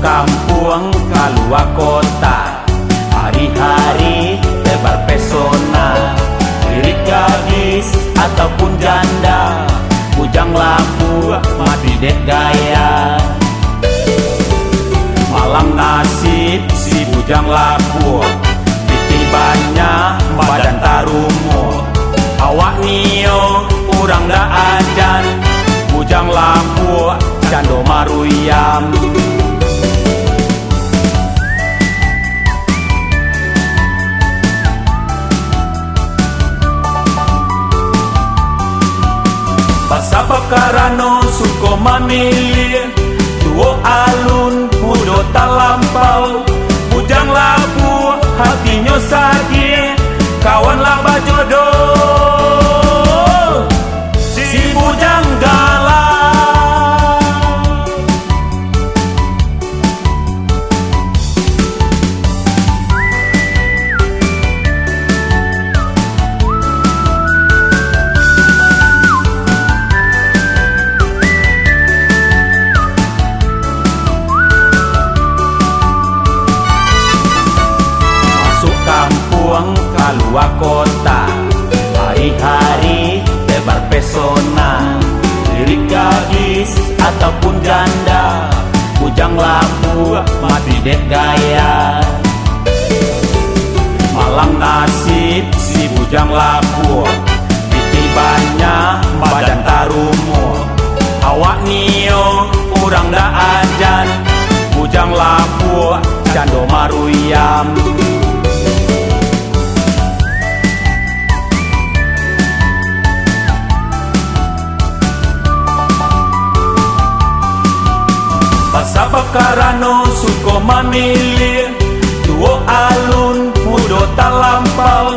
kampung keluar kota, hari-hari tebar pesona. Lirik gadis ataupun janda, bujang lampu mati dek gaya. Malam nasib si bujang lapur, ditibanya badan tarumu. Awak nio urang da ajan, bujang lapur cando maruyam. Pasapa karano suko mamili, tuo alun mudo talampau. Bujang labu hatinya sakit, kawan laba jodoh si bujang galau. Keluar kota, hari-hari tebar pesona. Lirik gadis ataupun janda, bujang lampu mati dek gaya. Malang nasib si bujang lapur, ditibanya badan tarumu. Awak nio urang da ajan, bujang lapur cando maruyam. Pasapa karano suko mamili, tuo alun mudo talampau.